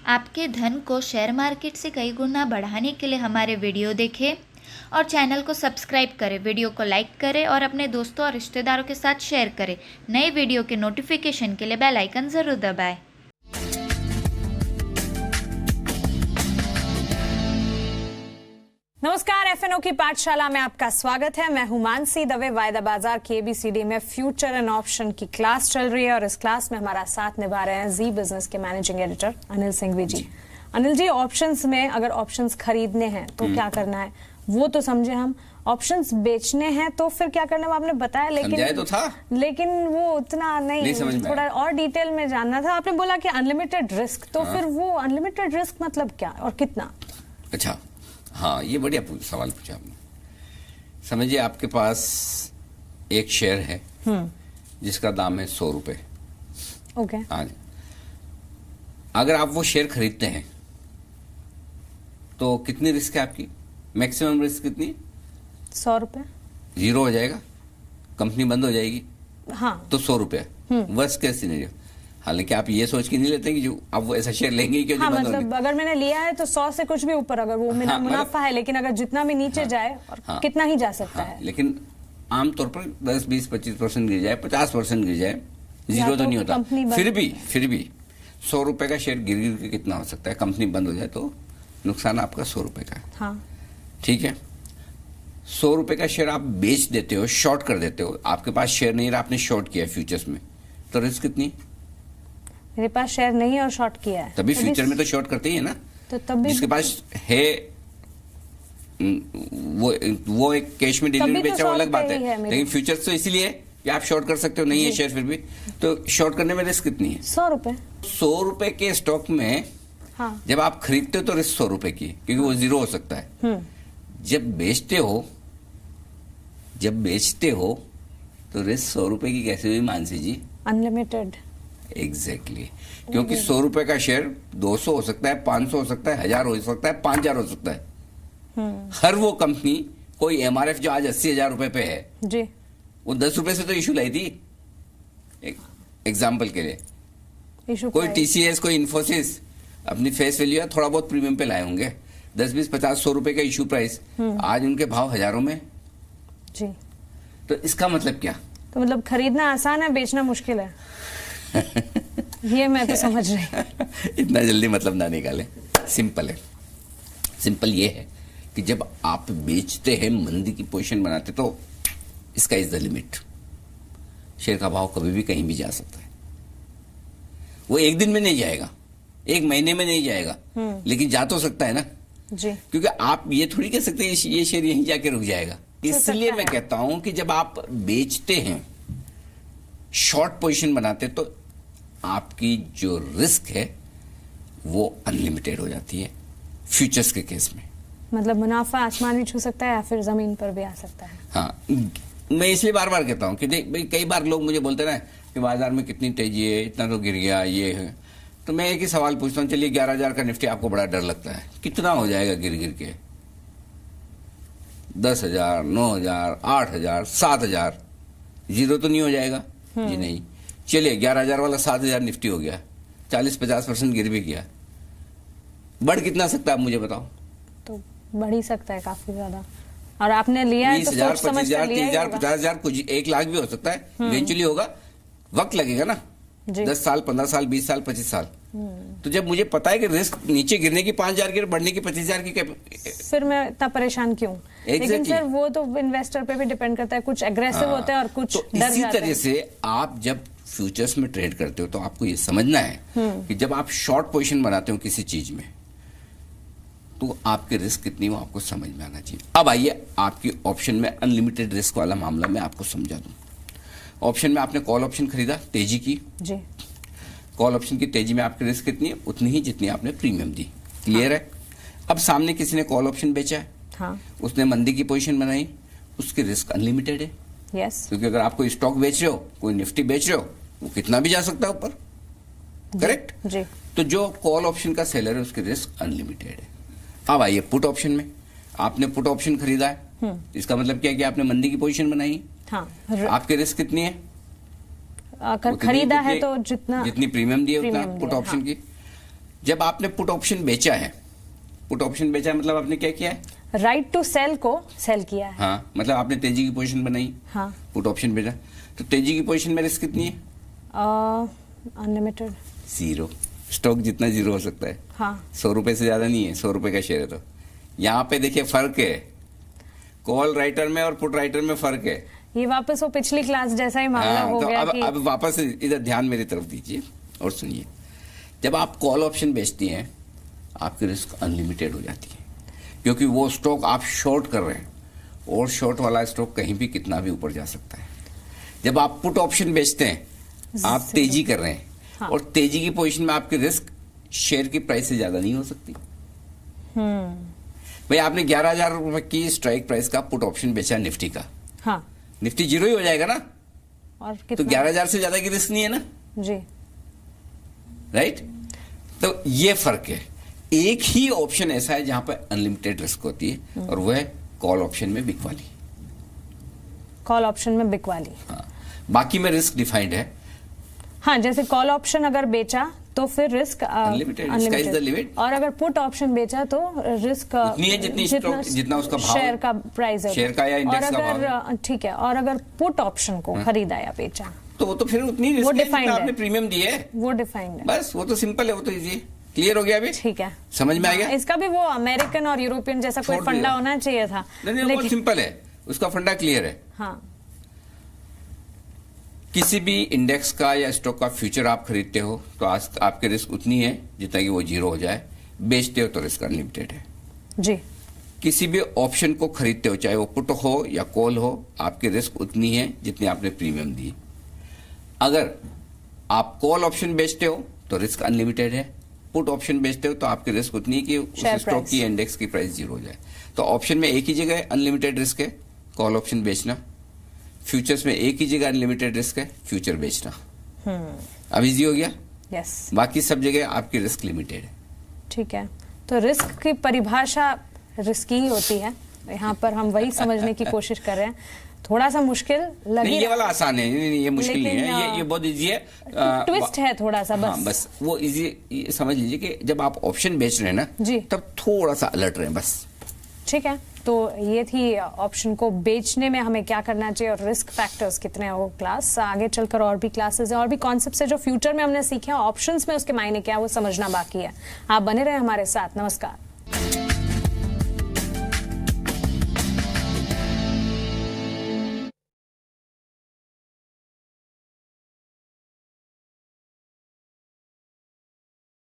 आपके धन को शेयर मार्केट से कई गुना बढ़ाने के लिए हमारे वीडियो देखें और चैनल को सब्सक्राइब करें, वीडियो को लाइक करें और अपने दोस्तों और रिश्तेदारों के साथ शेयर करें। नए वीडियो के नोटिफिकेशन के लिए बेल आइकन ज़रूर दबाएं। नमस्कार, एफएनओ की पाठशाला में आपका स्वागत है। मैं हूं मानसी दवे। वायदा बाजार की एबीसीडी में फ्यूचर एंड ऑप्शन की क्लास चल रही है और इस क्लास में हमारा साथ निभा रहे हैं जी बिजनेस के मैनेजिंग एडिटर अनिल सिंघवी जी। अनिल जी, ऑप्शंस में अगर ऑप्शंस खरीदने हैं तो क्या करना है वो तो समझे हम, ऑप्शंस बेचने हैं तो फिर क्या करना है आपने बताया, लेकिन वो उतना नहीं थोड़ा और डिटेल में जानना था। आपने बोला कि अनलिमिटेड रिस्क, तो फिर वो अनलिमिटेड रिस्क मतलब क्या और कितना? अच्छा, हाँ, ये बढ़िया सवाल पूछा आपने। समझिए आपके पास एक शेयर है जिसका दाम है 100 रुपए। ओके। हाँ, अगर आप वो शेयर खरीदते हैं तो कितनी रिस्क है आपकी? मैक्सिमम रिस्क कितनी? 100 रुपए। जीरो हो जाएगा, कंपनी बंद हो जाएगी। हाँ। तो 100 रुपए वर्स्ट केस सिनेरियो। हालांकि आप ये सोच के नहीं लेते कि जो आप वो ऐसा शेयर लेंगे कि हाँ, मतलब अगर मैंने लिया है तो 100 से कुछ भी ऊपर अगर वो मेरा मुनाफा है, लेकिन अगर जितना भी नीचे जाए और कितना ही जा सकता है, लेकिन आमतौर पर 10, 20, 25% गिर जाए, 50% गिर जाए, जीरो तो नहीं होता। फिर भी 100 रुपए का शेयर गिर गिर के कितना हो सकता है? कंपनी बंद हो जाए तो नुकसान आपका 100 रुपए का है। हाँ। ठीक है, 100 रुपए का शेयर आप बेच देते हो, शॉर्ट कर देते हो। आपके पास शेयर नहीं रहा, आपने शॉर्ट किया फ्यूचर्स में, तो रिस्क कितनी? मेरे पास शेयर नहीं और शॉर्ट किया है। तभी फ्यूचर में तो शॉर्ट करते ही है ना। तो तभी जिसके पास है वो एक कैश में डिलीवरी बेचा, वो अलग बात है, लेकिन फ्यूचर्स तो इसीलिए कि आप शॉर्ट कर सकते हो। नहीं है शेयर फिर भी, तो शॉर्ट करने में रिस्क कितनी है? 100 रुपए। 100 रुपए के स्टॉक में जब आप खरीदते हो तो रिस्क 100 रुपए की, क्योंकि वो जीरो हो सकता है। जब बेचते हो तो रिस्क 100 रुपए की कैसे हुई मानसी जी? अनलिमिटेड। एग्जैक्टली क्योंकि 100 रुपए का शेयर 200 हो सकता है, 500 हो सकता है, 1000 हो सकता है, 5000 हो सकता है। हर वो कंपनी, कोई एमआरएफ जो आज 80,000 रुपए पे है जी, वो 10 रुपए से तो इशू लाई थी। एग्जाम्पल के लिए कोई टीसीएस, कोई इन्फोसिस अपनी फेस वैल्यू या थोड़ा बहुत प्रीमियम पे लाए होंगे। 10, 20, 50, 100 रुपए का इशू प्राइस, आज उनके भाव हजारों में जी। तो इसका मतलब क्या? तो मतलब खरीदना आसान है, बेचना मुश्किल है। ये मैं तो समझ रही। इतना जल्दी मतलब ना निकाले, सिंपल है। सिंपल ये है कि जब आप बेचते हैं, मंदी की पोजीशन बनाते, तो इसका इज द लिमिट। शेयर का भाव कभी भी कहीं भी जा सकता है। वो एक दिन में नहीं जाएगा, एक महीने में नहीं जाएगा, लेकिन जा तो सकता है ना जी। क्योंकि आप ये थोड़ी कह सकते ये शेयर यहीं जाके रुक जाएगा। इसलिए मैं कहता हूं कि जब आप बेचते हैं, शॉर्ट पोजीशन बनाते, तो आपकी जो रिस्क है वो अनलिमिटेड हो जाती है फ्यूचर्स के केस में। मतलब मुनाफा आसमान भी छू सकता है या फिर जमीन पर भी आ सकता है। हाँ, मैं इसलिए बार बार कहता हूँ कि भाई कई बार लोग मुझे बोलते ना कि बाजार में कितनी तेजी है, इतना तो गिर गया, ये है। तो मैं एक ही सवाल पूछता हूँ, चलिए 11,000 का निफ्टी आपको बड़ा डर लगता है, कितना हो जाएगा गिर गिर के? 10,000, 9,000, 8,000, 7,000, जीरो तो नहीं हो जाएगा जी? नहीं। चलिए 11,000 वाला 7,000 निफ्टी हो गया, 40-50% गिर भी गया, बढ़ कितना सकता है आप मुझे बताओ? तो बढ़ ही सकता है काफी ज्यादा। और आपने लिया है तो 20,000, 25,000, 30,000, 50,000, कुछ 1 लाख भी हो सकता है। इवेंचुअली होगा, वक्त लगेगा ना, 10 साल, 15 साल, 20 साल, 25 साल। तो जब मुझे पता है कि रिस्क नीचे गिरने की 5,000 की, बढ़ने की 25,000 की, फिर मैं इतना परेशान क्यों? लेकिन फिर वो तो इन्वेस्टर पे भी डिपेंड करता है, कुछ एग्रेसिव होते हैं और कुछ डर जाते हैं। इसी तरह से आप जब फ्यूचर्स में ट्रेड करते हो तो आपको ये समझना है कि जब आप शॉर्ट पोजीशन बनाते हो किसी चीज में, तो आपके रिस्क कितनी वो आपको समझ में आना चाहिए। अब आइए आपकी ऑप्शन में अनलिमिटेड रिस्क वाला मामला मैं आपको समझा दूं। ऑप्शन में आपने कॉल ऑप्शन खरीदा तेजी की जी। कॉल ऑप्शन की तेजी में आपकी रिस्क कितनी है? उतनी ही जितनी आपने प्रीमियम दी। क्लियर है? अब सामने किसी ने कॉल ऑप्शन बेचा है, उसने मंदी की पोजीशन बनाई, उसकी रिस्क अनलिमिटेड है। क्योंकि अगर आप कोई स्टॉक बेच रहे हो, कोई निफ्टी बेच रहे हो, वो कितना भी जा सकता है ऊपर। करेक्ट जी। तो जो कॉल ऑप्शन का सेलर है उसकी रिस्क अनलिमिटेड है। अब आइए पुट ऑप्शन में। आपने पुट ऑप्शन खरीदा है, इसका मतलब क्या है कि आपने मंदी की पोजीशन बनाई। आपकी रिस्क कितनी है? अगर खरीदा है तो जितनी प्रीमियम दी है उतना पुट ऑप्शन की। जब आपने पुट ऑप्शन बेचा है, पुट ऑप्शन बेचा मतलब आपने क्या किया है? राइट टू सेल को सेल किया है। हाँ, मतलब आपने तेजी की पोजीशन बनाई, हाँ, पुट ऑप्शन बेचा, तो तेजी की पोजीशन में रिस्क कितनी है? अनलिमिटेड। जीरो। स्टॉक जितना जीरो हो सकता है। हाँ, 100 रुपए से ज्यादा नहीं है, 100 रुपए का शेयर है। तो यहाँ पे देखिए फर्क है, कॉल राइटर में और पुट राइटर में फर्क है। ये वापस वो पिछली क्लास जैसा ही मामला हो तो गया कि अब वापस इधर ध्यान मेरी तरफ दीजिए और सुनिए। जब आप कॉल ऑप्शन बेचती हैं, आपकी रिस्क अनलिमिटेड हो जाती है, क्योंकि वो स्टॉक आप शॉर्ट कर रहे हैं और शॉर्ट वाला स्टॉक कहीं भी कितना भी ऊपर जा सकता है। जब आप पुट ऑप्शन बेचते हैं, आप तेजी कर रहे हैं। हाँ। और तेजी की पोजीशन में आपकी रिस्क शेयर की प्राइस से ज्यादा नहीं हो सकती। भाई आपने 11,000 रुपए की स्ट्राइक प्राइस का पुट ऑप्शन बेचा निफ्टी का, हाँ, निफ्टी जीरो ही हो जाएगा ना, और तो कितना? 11,000 से ज्यादा की रिस्क नहीं है ना, जी, राइट? तो ये फर्क है। एक ही ऑप्शन ऐसा है जहां पर अनलिमिटेड रिस्क होती है, और वह है कॉल ऑप्शन में बिग वाली। कॉल ऑप्शन में बिग वाली। हाँ, बाकी में रिस्क डिफाइंड है। हाँ, जैसे कॉल ऑप्शन अगर बेचा तो फिर risk Unlimited, sky is the limit। और अगर पुट ऑप्शन बेचा तो रिस्क उतनी है जितना उसका भाव शेयर का प्राइस है, शेयर का या इंडेक्स का भाव है। ठीक है, और अगर पुट ऑप्शन को खरीदा या बेचा तो वो तो फिर उतनी रिस्क वो है defined जितना है। आपने प्रीमियम दिए है, वो डिफाइंड है। बस वो तो सिंपल है, वो तो इजी। क्लियर हो गया अभी? ठीक है, समझ में आ गया? इसका भी वो अमेरिकन और यूरोपियन जैसा कोई छोड़ फंडा दिया। होना चाहिए था। नहीं, बहुत सिंपल है, उसका फंडा क्लियर है। हाँ, किसी भी इंडेक्स का या स्टॉक का फ्यूचर आप खरीदते हो तो आज आपकी रिस्क उतनी है जितना कि वो जीरो हो जाए। बेचते हो तो रिस्क अनलिमिटेड है। जी, किसी भी ऑप्शन को खरीदते हो, चाहे वो पुट हो या कॉल हो, आपकी रिस्क उतनी है जितनी आपने प्रीमियम दी। अगर आप कॉल ऑप्शन बेचते हो तो रिस्क अनलिमिटेड है, पुट ऑप्शन बेचते हो तो आपकी रिस्क उतनी है कि उस Share स्टॉक price। की इंडेक्स की प्राइस जीरो हो जाए। तो ऑप्शन में एक ही जगह अनलिमिटेड रिस्क है, कॉल ऑप्शन बेचना। फ्यूचर्स में एक ही जगह अनलिमिटेड रिस्क है, फ्यूचर बेचना। अब इजी हो गया। यस, बाकी सब जगह आपकी रिस्क लिमिटेड है। ठीक है। तो रिस्क की परिभाषा रिस्की ही होती है, यहाँ पर हम वही समझने की कोशिश कर रहे हैं। थोड़ा सा मुश्किल लगी, नहीं, ये वाला आसान है, नहीं, ये मुश्किल नहीं लेकिन, है, ये बहुत इजी है। ट्विस्ट है थोड़ा सा, बस। हाँ, बस वो इजी समझ लीजिए कि जब आप ऑप्शन बेच रहे हैं ना, जी, तब थोड़ा सा अलर्ट रहे बस। ठीक है। तो ये थी ऑप्शन को बेचने में हमें क्या करना चाहिए और रिस्क फैक्टर्स कितने हैं, वो क्लास। आगे चलकर और भी क्लासेस हैं और भी कॉन्सेप्ट्स है जो फ्यूचर में हमने सीखे हैं, ऑप्शंस में उसके मायने क्या है वो समझना बाकी है। आप बने रहे हमारे साथ। नमस्कार।